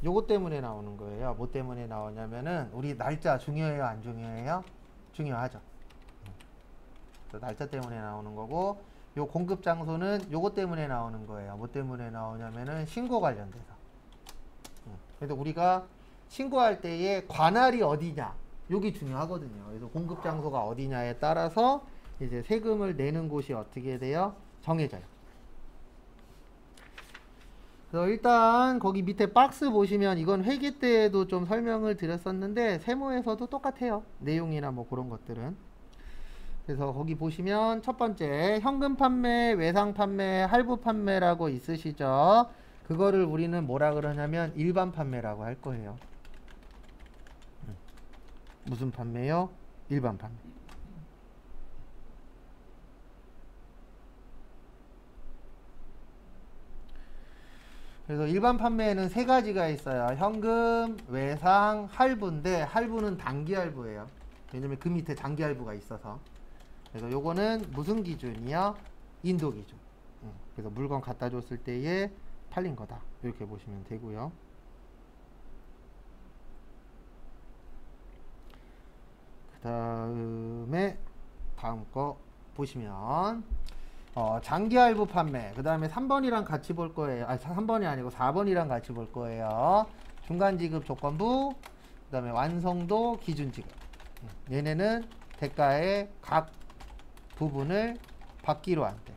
요것 때문에 나오는 거예요. 뭐 때문에 나오냐면은, 우리 날짜 중요해요, 안 중요해요? 중요하죠. 날짜 때문에 나오는 거고, 요 공급 장소는 요것 때문에 나오는 거예요. 뭐 때문에 나오냐면은 신고 관련돼서. 그래서 우리가 신고할 때에 관할이 어디냐, 요게 중요하거든요. 그래서 공급 장소가 어디냐에 따라서 이제 세금을 내는 곳이 어떻게 돼요? 정해져요. 그래서 일단 거기 밑에 박스 보시면, 이건 회계 때에도 좀 설명을 드렸었는데 세무에서도 똑같아요. 내용이나 뭐 그런 것들은. 그래서 거기 보시면 첫 번째 현금 판매, 외상 판매, 할부 판매라고 있으시죠? 그거를 우리는 뭐라 그러냐면 일반 판매라고 할 거예요. 무슨 판매요? 일반 판매. 그래서 일반 판매에는 세 가지가 있어요. 현금, 외상, 할부인데 할부는 단기 할부예요. 왜냐면 그 밑에 장기할부가 있어서. 그래서 요거는 무슨 기준이요? 인도 기준. 그래서 물건 갖다 줬을 때에 팔린 거다. 이렇게 보시면 되고요. 그 다음에 다음 거 보시면 장기할부 판매. 그 다음에 3번이랑 같이 볼 거예요. 3번이 아니고 4번이랑 같이 볼 거예요. 중간지급 조건부, 그 다음에 완성도 기준지급. 얘네는 대가의 각 부분을 받기로 한대.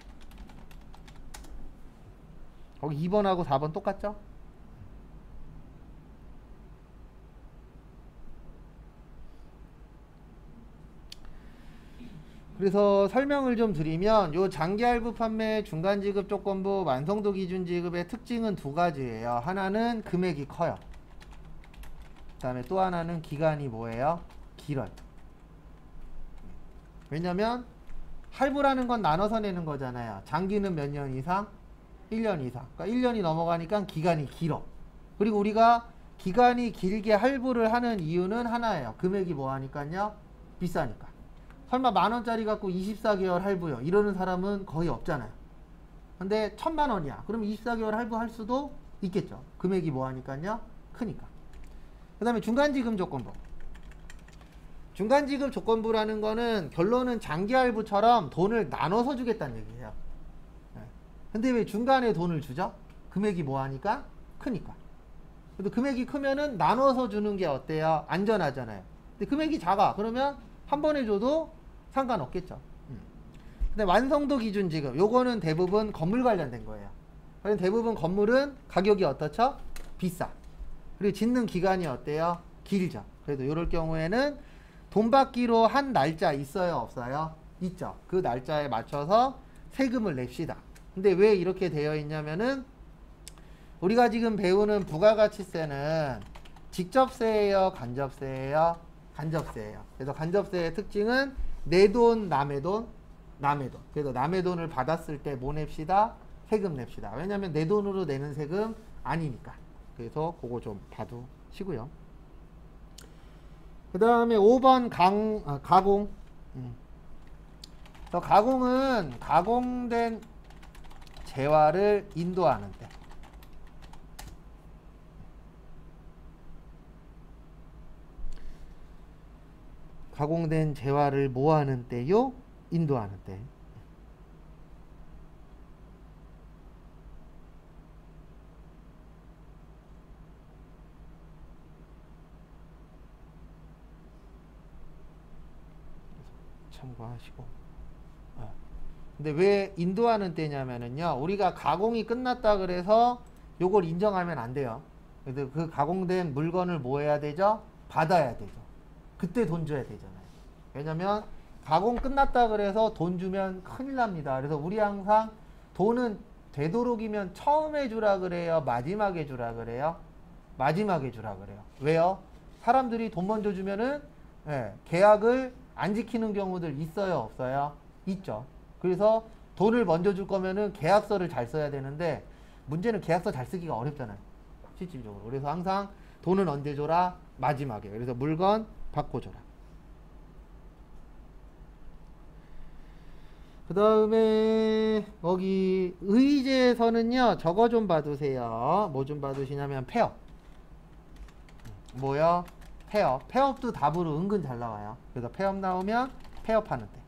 거기 2번하고 4번 똑같죠? 그래서 설명을 좀 드리면 요 장기할부 판매 중간지급 조건부 완성도 기준지급의 특징은 두 가지예요. 하나는 금액이 커요. 그 다음에 또 하나는 기간이 뭐예요? 길어요. 왜냐면 할부라는 건 나눠서 내는 거잖아요. 장기는 몇 년 이상? 1년 이상. 그러니까 1년이 넘어가니까 기간이 길어. 그리고 우리가 기간이 길게 할부를 하는 이유는 하나예요. 금액이 뭐하니까요? 비싸니까. 설마 10,000원짜리 갖고 24개월 할부요. 이러는 사람은 거의 없잖아요. 근데 1,000,000원이야. 그럼 24개월 할부할 수도 있겠죠. 금액이 뭐하니까요? 크니까. 그 다음에 중간지급 조건부. 중간지급 조건부라는 거는 결론은 장기할부처럼 돈을 나눠서 주겠다는 얘기예요. 근데 왜 중간에 돈을 주죠? 금액이 뭐하니까? 크니까. 그래도 금액이 크면은 나눠서 주는 게 어때요? 안전하잖아요. 근데 금액이 작아. 그러면 한 번에 줘도 상관없겠죠. 근데 완성도 기준 지급. 요거는 대부분 건물 관련된 거예요. 그래서 대부분 건물은 가격이 어떻죠? 비싸. 그리고 짓는 기간이 어때요? 길죠. 그래도 요럴 경우에는 돈 받기로 한 날짜 있어요? 없어요? 있죠. 그 날짜에 맞춰서 세금을 냅시다. 근데 왜 이렇게 되어 있냐면은 우리가 지금 배우는 부가가치세는 직접세예요? 간접세예요? 간접세예요. 그래서 간접세의 특징은 내 돈, 남의 돈, 남의 돈. 그래서 남의 돈을 받았을 때 뭐 냅시다? 세금 냅시다. 왜냐면 내 돈으로 내는 세금 아니니까. 그래서 그거 좀 봐두시고요. 그 다음에 5번 가공. 그래서 가공은 가공된 재화를 인도하는데. 가공된 재화를 뭐 하는 때요? 인도하는 때. 참고하시고. 근데 왜 인도하는 때냐면은요, 우리가 가공이 끝났다 그래서 요걸 인정하면 안 돼요. 그래서 그 가공된 물건을 뭐 해야 되죠? 받아야 되죠. 그때 돈 줘야 되잖아요. 왜냐면 가공 끝났다 그래서 돈 주면 큰일 납니다. 그래서 우리 항상 돈은 되도록이면 처음에 주라 그래요? 마지막에 주라 그래요? 마지막에 주라 그래요. 왜요? 사람들이 돈 먼저 주면은 계약을 안 지키는 경우들 있어요? 없어요? 있죠. 그래서 돈을 먼저 줄 거면은 계약서를 잘 써야 되는데 문제는 계약서 잘 쓰기가 어렵잖아요. 실질적으로. 그래서 항상 돈은 언제 줘라? 마지막에. 그래서 물건 받고 줘라. 그 다음에 여기 의제에서는요, 저거 좀 봐두세요. 뭐 좀 봐두시냐면 폐업. 뭐요? 폐업. 폐업도 답으로 은근 잘 나와요. 그래서 폐업 나오면 폐업하는 때.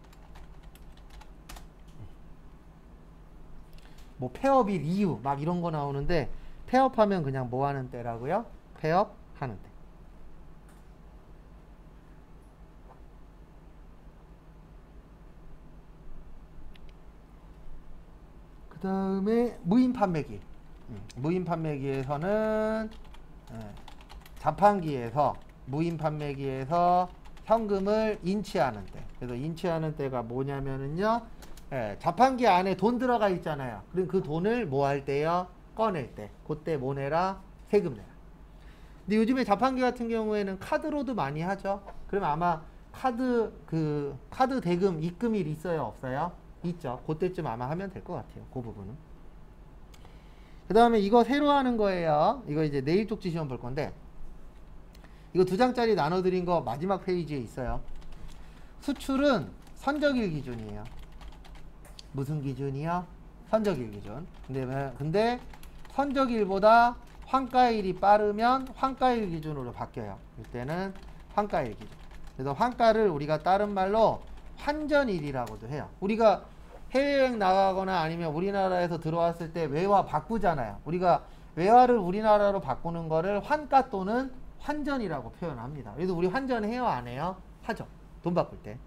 뭐 폐업일 이유 막 이런 거 나오는데 폐업하면 그냥 뭐 하는 때라고요? 폐업하는 때. 그 다음에 무인 판매기. 무인 판매기에서는 자판기에서 무인 판매기에서 현금을 인치하는 때. 그래서 인치하는 때가 뭐냐면은요, 자판기 안에 돈 들어가 있잖아요. 그럼 그 돈을 뭐 할 때요? 꺼낼 때. 그때 뭐 내라? 세금 내라. 근데 요즘에 자판기 같은 경우에는 카드로도 많이 하죠. 그러면 아마 카드 대금 입금일 있어요? 없어요? 있죠. 그때쯤 아마 하면 될 것 같아요. 그 부분은. 그 다음에 이거 새로 하는 거예요. 이거 이제 내일 쪽지 시험 볼 건데, 이거 2장짜리 나눠드린 거 마지막 페이지에 있어요. 수출은 선적일 기준이에요. 무슨 기준이요? 선적일 기준. 근데 선적일보다 환가일이 빠르면 환가일 기준으로 바뀌어요. 이때는 환가일 기준. 그래서 환가를 우리가 다른 말로 환전일이라고도 해요. 우리가 해외여행 나가거나 아니면 우리나라에서 들어왔을 때 외화 바꾸잖아요. 우리가 외화를 우리나라로 바꾸는 거를 환가 또는 환전이라고 표현합니다. 그래서 우리 환전해요, 안 해요? 하죠. 돈 바꿀 때.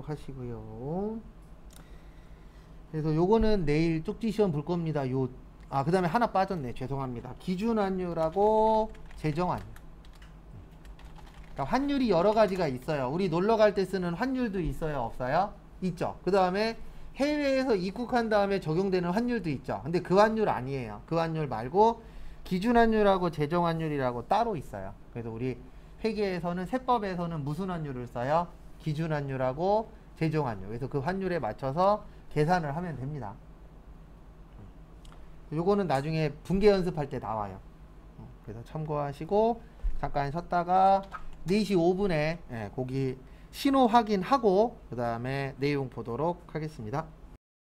참고하시고요. 그래서 요거는 내일 쪽지 시험 볼 겁니다. 그 다음에 하나 빠졌네. 죄송합니다. 기준환율하고 재정환율. 그러니까 환율이 여러 가지가 있어요. 우리 놀러 갈 때 쓰는 환율도 있어요, 없어요? 있죠. 그 다음에 해외에서 입국한 다음에 적용되는 환율도 있죠. 근데 그 환율 아니에요. 그 환율 말고 기준환율하고 재정환율이라고 따로 있어요. 그래서 우리 회계에서는, 세법에서는 무슨 환율을 써요? 기준환율하고 재정환율. 그래서 그 환율에 맞춰서 계산을 하면 됩니다. 요거는 나중에 분계 연습할 때 나와요. 그래서 참고하시고 잠깐 쉬었다가 4시 5분에 거기 신호 확인하고 그 다음에 내용 보도록 하겠습니다.